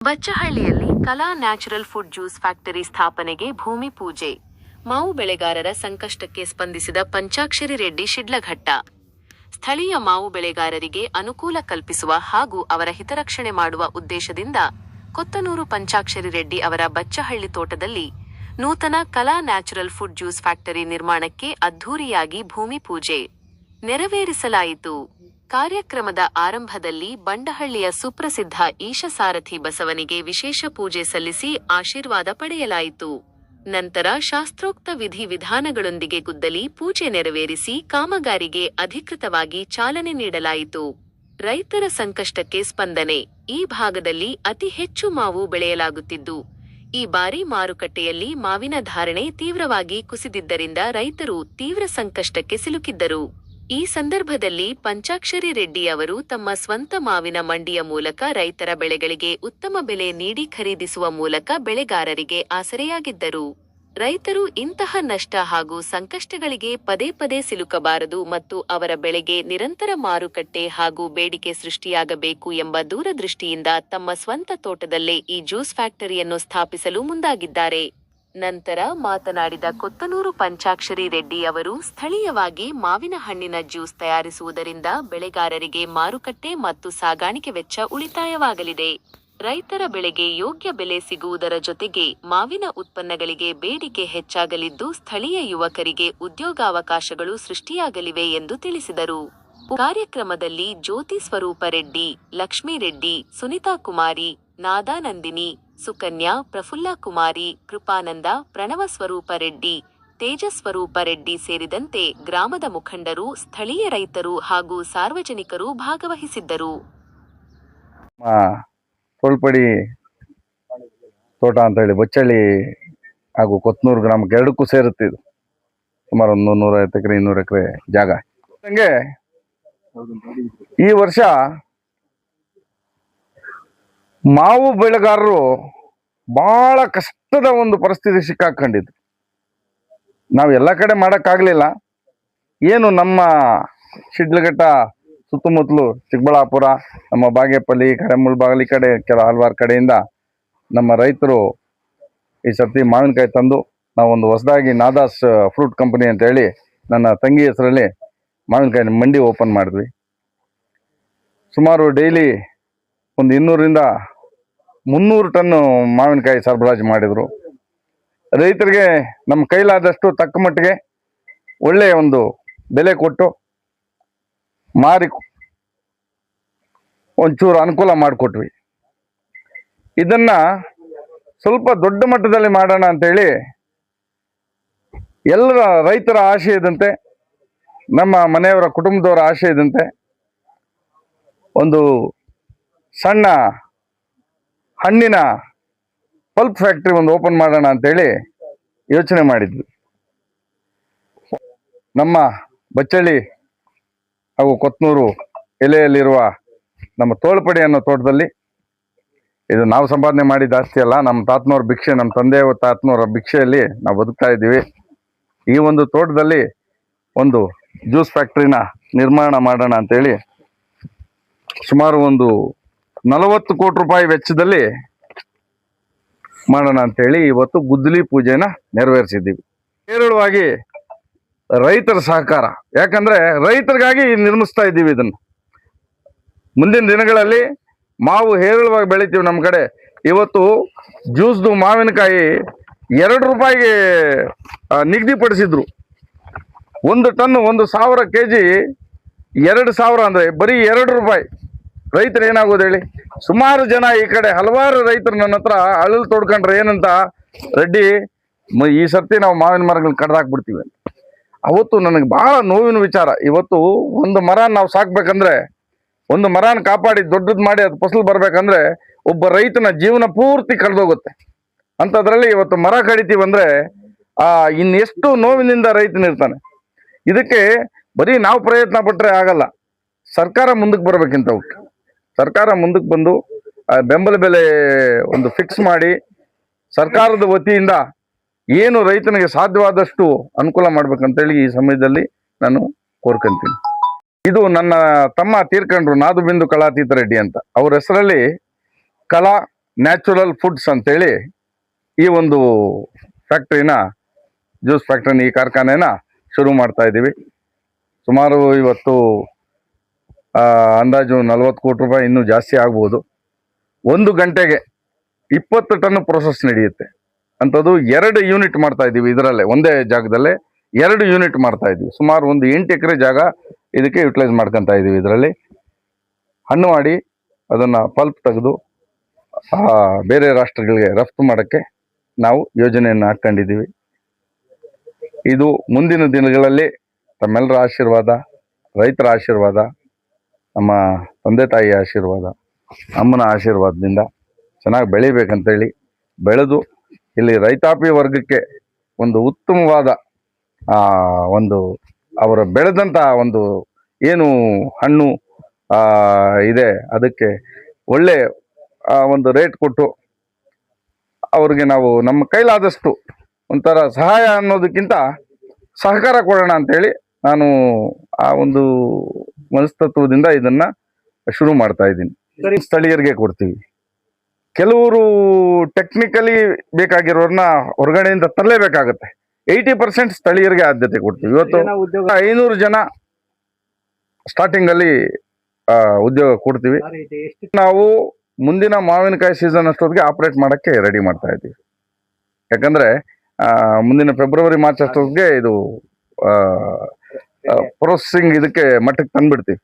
ಬಚ್ಚಹಳ್ಳಿಯಲ್ಲಿ ಕಲಾ natural food juice factory ಸ್ಥಾಪನೆಗೆ ಭೂಮಿ ಪೂಜೆ. ಮಾವು ಬೆಳೆಗಾರರ ಸಂಕಷ್ಟಕ್ಕೆ ಸ್ಪಂದಿಸಿದ ಪಂಚಾಕ್ಷರಿ ರೆಡ್ಡಿ ಶಿಡ್ಲಘಟ್ಟ. ಸ್ಥಳೀಯ ಮಾವು ಬೆಳೆಗಾರರಿಗೆ ಅನುಕೂಲ ಕಲ್ಪಿಸುವ ಹಾಗೂ ಅವರ ಹಿತರಕ್ಷಣೆ ಮಾಡುವ ಉದ್ದೇಶದಿಂದ ಕೊತ್ತನೂರು ಪಂಚಾಕ್ಷರಿ ರೆಡ್ಡಿ ಅವರ ಬಚ್ಚಹಳ್ಳಿ ತೋಟದಲ್ಲಿ ನೂತನ ಕಲಾ ನ್ಯಾಚುರಲ್ ಫುಡ್ ಜ್ಯೂಸ್ ಫ್ಯಾಕ್ಟರಿ ನಿರ್ಮಾಣಕ್ಕೆ ಅದ್ಧೂರಿಯಾಗಿ ಭೂಮಿ ಪೂಜೆ ನೆರವೇರಿಸಲಾಯಿತು. ಕಾರ್ಯಕ್ರಮದ ಆರಂಭದಲ್ಲಿ ಬಂಡಹಳ್ಳಿಯ ಸುಪ್ರಸಿದ್ಧ ಈಶಸಾರಥಿ ಬಸವನಿಗೆ ವಿಶೇಷ ಪೂಜೆ ಸಲ್ಲಿಸಿ ಆಶೀರ್ವಾದ ಪಡೆಯಲಾಯಿತು. ನಂತರ ಶಾಸ್ತ್ರೋಕ್ತ ವಿಧಿ ವಿಧಾನಗಳೊಂದಿಗೆ ಗುದ್ದಲಿ ಪೂಜೆ ನೆರವೇರಿಸಿ ಕಾಮಗಾರಿಗೆ ಅಧಿಕೃತವಾಗಿ ಚಾಲನೆ ನೀಡಲಾಯಿತು. ರೈತರ ಸಂಕಷ್ಟಕ್ಕೆ ಸ್ಪಂದನೆ. ಈ ಭಾಗದಲ್ಲಿ ಅತಿ ಹೆಚ್ಚು ಮಾವು ಬೆಳೆಯಲಾಗುತ್ತಿದ್ದು, ಈ ಬಾರಿ ಮಾರುಕಟ್ಟೆಯಲ್ಲಿ ಮಾವಿನ ಧಾರಣೆ ತೀವ್ರವಾಗಿ ಕುಸಿದಿದ್ದರಿಂದ ರೈತರು ತೀವ್ರ ಸಂಕಷ್ಟಕ್ಕೆ ಸಿಲುಕಿದ್ದರು. ಈ ಸಂದರ್ಭದಲ್ಲಿ ಪಂಚಾಕ್ಷರಿ ರೆಡ್ಡಿ ಅವರು ತಮ್ಮ ಸ್ವಂತ ಮಾವಿನ ಮಂಡಿಯ ಮೂಲಕ ರೈತರ ಬೆಳೆಗಳಿಗೆ ಉತ್ತಮ ಬೆಲೆ ನೀಡಿ ಖರೀದಿಸುವ ಮೂಲಕ ಬೆಳೆಗಾರರಿಗೆ ಆಸರೆಯಾಗಿದ್ದರು. ರೈತರು ಇಂತಹ ನಷ್ಟ ಹಾಗೂ ಸಂಕಷ್ಟಗಳಿಗೆ ಪದೇ ಪದೇ ಸಿಲುಕಬಾರದು ಮತ್ತು ಅವರ ಬೆಳೆಗೆ ನಿರಂತರ ಮಾರುಕಟ್ಟೆ ಹಾಗೂ ಬೇಡಿಕೆ ಸೃಷ್ಟಿಯಾಗಬೇಕು ಎಂಬ ದೂರದೃಷ್ಟಿಯಿಂದ ತಮ್ಮ ಸ್ವಂತ ತೋಟದಲ್ಲೇ ಈ ಜ್ಯೂಸ್ ಫ್ಯಾಕ್ಟರಿಯನ್ನು ಸ್ಥಾಪಿಸಲು ಮುಂದಾಗಿದ್ದಾರೆ. ನಂತರ ಮಾತನಾಡಿದ ಕೊತ್ತನೂರು ಪಂಚಾಕ್ಷರಿ ರೆಡ್ಡಿ ಅವರು, ಸ್ಥಳೀಯವಾಗಿ ಮಾವಿನ ಹಣ್ಣಿನ ಜ್ಯೂಸ್ ತಯಾರಿಸುವುದರಿಂದ ಬೆಳೆಗಾರರಿಗೆ ಮಾರುಕಟ್ಟೆ ಮತ್ತು ಸಾಗಾಣಿಕೆ ವೆಚ್ಚ ಉಳಿತಾಯವಾಗಲಿದೆ. ರೈತರ ಬೆಳೆಗೆ ಯೋಗ್ಯ ಬೆಲೆ ಸಿಗುವುದರ ಜೊತೆಗೆ ಮಾವಿನ ಉತ್ಪನ್ನಗಳಿಗೆ ಬೇಡಿಕೆ ಹೆಚ್ಚಾಗಲಿದ್ದು, ಸ್ಥಳೀಯ ಯುವಕರಿಗೆ ಉದ್ಯೋಗಾವಕಾಶಗಳು ಸೃಷ್ಟಿಯಾಗಲಿವೆ ಎಂದು ತಿಳಿಸಿದರು. ಕಾರ್ಯಕ್ರಮದಲ್ಲಿ ಜ್ಯೋತಿ ಸ್ವರೂಪ ರೆಡ್ಡಿ, ಲಕ್ಷ್ಮೀ ರೆಡ್ಡಿ, ಸುನಿತಾ ಕುಮಾರಿ, ನಾದಾನಂದಿನಿ, ಸುಕನ್ಯಾ, ಪ್ರಫುಲ್ಲ ಕುಮಾರಿ, ಕೃಪಾನಂದ, ಪ್ರಣವ ಸ್ವರೂಪ ರೆಡ್ಡಿ, ತೇಜಸ್ವರೂಪ ರೆಡ್ಡಿ ಸೇರಿದಂತೆ ಗ್ರಾಮದ ಮುಖಂಡರು, ಸ್ಥಳೀಯ ರೈತರು ಹಾಗೂ ಸಾರ್ವಜನಿಕರು ಭಾಗವಹಿಸಿದ್ದರು. ತೋಳ್ಪಡಿ ತೋಟ ಅಂತ ಹೇಳಿ ಬಚ್ಚಳ್ಳಿ ಹಾಗೂ ಕೊತ್ತನೂರು ಗ್ರಾಮಕ್ಕೆ ಎರಡಕ್ಕೂ ಸೇರುತ್ತೆ. ಇದು ಸುಮಾರು 150 ಎಕರೆ 200 ಎಕರೆ ಜಾಗ. ಹಂಗೆ ಈ ವರ್ಷ ಮಾವು ಬೆಳೆಗಾರರು ಬಹಳ ಕಷ್ಟದ ಒಂದು ಪರಿಸ್ಥಿತಿ ಸಿಕ್ಕಾಕೊಂಡಿದ್ರು. ನಾವು ಎಲ್ಲ ಕಡೆ ಮಾಡೋಕ್ಕಾಗಲಿಲ್ಲ. ಏನು ನಮ್ಮ ಶಿಡ್ಲಘಟ್ಟ ಸುತ್ತಮುತ್ತಲು ಚಿಕ್ಕಬಳ್ಳಾಪುರ, ನಮ್ಮ ಬಾಗೇಪಲ್ಲಿ ಕಡೆ, ಮುಳಬಾಗಿಲು ಕಡೆ ಹಲವಾರು ಕಡೆಯಿಂದ ನಮ್ಮ ರೈತರು ಈ ಸರ್ತಿ ಮಾವಿನಕಾಯಿ ತಂದು ನಾವೊಂದು ಹೊಸದಾಗಿ ನಾದಾಸ್ ಫ್ರೂಟ್ ಕಂಪನಿ ಅಂತ ಹೇಳಿ ನನ್ನ ತಂಗಿ ಹೆಸರಲ್ಲಿ ಮಾವಿನಕಾಯಿ ಮಂಡಿ ಓಪನ್ ಮಾಡಿದ್ವಿ. ಸುಮಾರು ಡೈಲಿ ಒಂದು 200ರಿಂದ 300 ಟನ್ ಮಾವಿನಕಾಯಿ ಸರಬರಾಜು ಮಾಡಿದರು. ರೈತರಿಗೆ ನಮ್ಮ ಕೈಲಾದಷ್ಟು ತಕ್ಕ ಮಟ್ಟಿಗೆ ಒಳ್ಳೆಯ ಒಂದು ಬೆಲೆ ಕೊಟ್ಟು ಮಾರಿ ಒಂಚೂರು ಅನುಕೂಲ ಮಾಡಿಕೊಟ್ವಿ. ಇದನ್ನು ಸ್ವಲ್ಪ ದೊಡ್ಡ ಮಟ್ಟದಲ್ಲಿ ಮಾಡೋಣ ಅಂತೇಳಿ ಎಲ್ಲರ ರೈತರ ಆಶೆ ಇದ್ದಂತೆ, ನಮ್ಮ ಮನೆಯವರ ಕುಟುಂಬದವರ ಆಶೆ ಇದ್ದಂತೆ ಒಂದು ಸಣ್ಣ ಹಣ್ಣಿನ ಪಲ್ಪ್ ಫ್ಯಾಕ್ಟ್ರಿ ಒಂದು ಓಪನ್ ಮಾಡೋಣ ಅಂತೇಳಿ ಯೋಚನೆ ಮಾಡಿದ್ವಿ. ನಮ್ಮ ಬಚ್ಚಳ್ಳಿ ಹಾಗೂ ಕೊತ್ತನೂರು ಎಲೆಯಲ್ಲಿರುವ ನಮ್ಮ ತೋಳ್ಪಡಿ ಅನ್ನೋ ತೋಟದಲ್ಲಿ, ಇದು ನಾವು ಸಂಪಾದನೆ ಮಾಡಿದ ಆಸ್ತಿ ಅಲ್ಲ, ನಮ್ಮ ತಾತನವ್ರ ಭಿಕ್ಷೆ, ನಮ್ಮ ತಂದೆಯ ತಾತನವರ ಭಿಕ್ಷೆಯಲ್ಲಿ ನಾವು ಬದುಕ್ತಾ ಇದ್ದೀವಿ. ಈ ಒಂದು ತೋಟದಲ್ಲಿ ಒಂದು ಜ್ಯೂಸ್ ಫ್ಯಾಕ್ಟ್ರಿನ ನಿರ್ಮಾಣ ಮಾಡೋಣ ಅಂತೇಳಿ ಸುಮಾರು ಒಂದು 40 ಕೋಟಿ ರೂಪಾಯಿ ವೆಚ್ಚದಲ್ಲಿ ಮಾಡೋಣ ಅಂತೇಳಿ ಇವತ್ತು ಗುದ್ದಲಿ ಪೂಜೆನ ನೆರವೇರಿಸಿದ್ದೀವಿ. ಹೇರಳವಾಗಿ ರೈತರ ಸಹಕಾರ, ಯಾಕಂದರೆ ರೈತರಿಗಾಗಿ ನಿರ್ಮಿಸ್ತಾ ಇದ್ದೀವಿ ಇದನ್ನು. ಮುಂದಿನ ದಿನಗಳಲ್ಲಿ ಮಾವು ಹೇರಳವಾಗಿ ಬೆಳಿತೀವಿ ನಮ್ಮ ಕಡೆ. ಇವತ್ತು ಜ್ಯೂಸ್ದು ಮಾವಿನಕಾಯಿ 2 ರೂಪಾಯಿಗೆ ನಿಗದಿಪಡಿಸಿದ್ರು. 1 ಟನ್ 1,000 kg 2,000 ಅಂದರೆ ಬರೀ 2 ರೂಪಾಯಿ. ರೈತರು ಏನಾಗೋದು ಹೇಳಿ? ಸುಮಾರು ಜನ ಈ ಕಡೆ ಹಲವಾರು ರೈತರು ನನ್ನ ಹತ್ರ ಅಳಲು ತೊಡ್ಕೊಂಡ್ರೆ ಏನಂತ, ರೆಡ್ಡಿ ಈ ಸರ್ತಿ ನಾವು ಮಾವಿನ ಮರಗಳನ್ನ ಕಡ್ದಾಕ್ಬಿಡ್ತೀವಿ. ಅವತ್ತು ನನಗೆ ಬಹಳ ನೋವಿನ ವಿಚಾರ. ಇವತ್ತು ಒಂದು ಮರ ನಾವು ಸಾಕ್ಬೇಕಂದ್ರೆ, ಒಂದು ಮರನ ಕಾಪಾಡಿ ದೊಡ್ಡದು ಮಾಡಿ ಅದು ಫಸಲು ಬರ್ಬೇಕಂದ್ರೆ ಒಬ್ಬ ರೈತನ ಜೀವನ ಪೂರ್ತಿ ಕಳೆದೋಗುತ್ತೆ. ಅಂಥದ್ರಲ್ಲಿ ಇವತ್ತು ಮರ ಕಡಿತೀವಂದ್ರೆ ಇನ್ನೆಷ್ಟು ನೋವಿನಿಂದ ರೈತನಿರ್ತಾನೆ. ಇದಕ್ಕೆ ಬರೀ ನಾವು ಪ್ರಯತ್ನ ಪಟ್ಟರೆ ಆಗಲ್ಲ, ಸರ್ಕಾರ ಮುಂದಕ್ಕೆ ಬರ್ಬೇಕಿಂತವಕ್ಕೆ. ಸರ್ಕಾರ ಮುಂದಕ್ಕೆ ಬಂದು ಬೆಂಬಲ ಬೆಲೆ ಒಂದು ಫಿಕ್ಸ್ ಮಾಡಿ ಸರ್ಕಾರದ ವತಿಯಿಂದ ಏನು ರೈತನಿಗೆ ಸಾಧ್ಯವಾದಷ್ಟು ಅನುಕೂಲ ಮಾಡ್ಬೇಕಂತೇಳಿ ಈ ಸಮಯದಲ್ಲಿ ನಾನು ಕೋರ್ಕೊಂತೀನಿ. ಇದು ನನ್ನ ತಮ್ಮ ತೀರ್ಕೊಂಡ್ರು, ನಾದುಬಿಂದು ಕಲಾತೀತ ರೆಡ್ಡಿ ಅಂತ. ಅವ್ರ ಹೆಸರಲ್ಲಿ ಕಲಾ ನ್ಯಾಚುರಲ್ ಫುಡ್ಸ್ ಅಂತೇಳಿ ಈ ಒಂದು ಫ್ಯಾಕ್ಟ್ರಿನ ಜ್ಯೂಸ್ ಫ್ಯಾಕ್ಟ್ರಿನ ಈ ಕಾರ್ಖಾನೆನ ಶುರು ಮಾಡ್ತಾ ಇದ್ದೀವಿ. ಸುಮಾರು ಇವತ್ತು ಅಂದಾಜು 40 ಕೋಟಿ ರೂಪಾಯಿ, ಇನ್ನೂ ಜಾಸ್ತಿ ಆಗ್ಬೋದು. 1 ಗಂಟೆಗೆ 20 ಟನ್ ಪ್ರೊಸೆಸ್ ನಡೆಯುತ್ತೆ ಅಂಥದ್ದು. 2 ಯೂನಿಟ್ ಮಾಡ್ತಾ ಇದ್ದೀವಿ ಇದರಲ್ಲೇ, ಒಂದೇ ಜಾಗದಲ್ಲೇ 2 ಯೂನಿಟ್ ಮಾಡ್ತಾ ಇದ್ದೀವಿ. ಸುಮಾರು ಒಂದು 8 ಎಕರೆ ಜಾಗ ಇದಕ್ಕೆ ಯುಟಿಲೈಸ್ ಮಾಡ್ಕೊತಾ ಇದ್ದೀವಿ. ಇದರಲ್ಲಿ ಹಣ್ಣು ಮಾಡಿ ಅದನ್ನು ಪಲ್ಪ್ ತೆಗೆದು ಬೇರೆ ರಾಷ್ಟ್ರಗಳಿಗೆ ರಫ್ತು ಮಾಡೋಕ್ಕೆ ನಾವು ಯೋಜನೆಯನ್ನು ಹಾಕ್ಕೊಂಡಿದ್ದೀವಿ. ಇದು ಮುಂದಿನ ದಿನಗಳಲ್ಲಿ ತಮ್ಮೆಲ್ಲರ ಆಶೀರ್ವಾದ, ರೈತರ ಆಶೀರ್ವಾದ, ನಮ್ಮ ತಂದೆ ತಾಯಿಯ ಆಶೀರ್ವಾದ, ಅಮ್ಮನ ಆಶೀರ್ವಾದದಿಂದ ಚೆನ್ನಾಗಿ ಬೆಳಿಬೇಕಂತೇಳಿ ಬೆಳೆದು ಇಲ್ಲಿ ರೈತಾಪಿ ವರ್ಗಕ್ಕೆ ಒಂದು ಉತ್ತಮವಾದ ಒಂದು ಅವರು ಬೆಳೆದಂಥ ಒಂದು ಏನು ಹಣ್ಣು ಇದೆ ಅದಕ್ಕೆ ಒಳ್ಳೆ ಒಂದು ರೇಟ್ ಕೊಟ್ಟು ಅವ್ರಿಗೆ ನಾವು ನಮ್ಮ ಕೈಲಾದಷ್ಟು ಒಂಥರ ಸಹಾಯ ಅನ್ನೋದಕ್ಕಿಂತ ಸಹಕಾರ ಕೊಡೋಣ ಅಂತೇಳಿ ನಾನು ಆ ಒಂದು ಮನಸ್ತತ್ವದಿಂದ ಇದನ್ನ ಶುರು ಮಾಡ್ತಾ ಇದ್ದೀನಿ. ಸ್ಥಳೀಯರಿಗೆ ಕೊಡ್ತೀವಿ. ಕೆಲವರು ಟೆಕ್ನಿಕಲಿ ಬೇಕಾಗಿರೋರ್ನ ಹೊರಗಡೆಯಿಂದ ತರಲೇಬೇಕಾಗತ್ತೆ. 80% ಸ್ಥಳೀಯರಿಗೆ ಆದ್ಯತೆ ಕೊಡ್ತೀವಿ. ಇವತ್ತು 500 ಜನ ಸ್ಟಾರ್ಟಿಂಗ್ ಅಲ್ಲಿ ಉದ್ಯೋಗ ಕೊಡ್ತೀವಿ. ನಾವು ಮುಂದಿನ ಮಾವಿನಕಾಯಿ ಸೀಸನ್ ಅಷ್ಟೊತ್ತಿಗೆ ಆಪರೇಟ್ ಮಾಡಕ್ಕೆ ರೆಡಿ ಮಾಡ್ತಾ ಇದ್ದೀವಿ. ಯಾಕಂದ್ರೆ ಮುಂದಿನ ಫೆಬ್ರವರಿ ಮಾರ್ಚ್ ಅಷ್ಟೊತ್ತಿಗೆ ಇದು ಪ್ರೊಸೆಸಿಂಗ್ ಇದಕ್ಕೆ ಮಟ್ಟಕ್ಕೆ ತಂದ್ಬಿಡ್ತೀವಿ.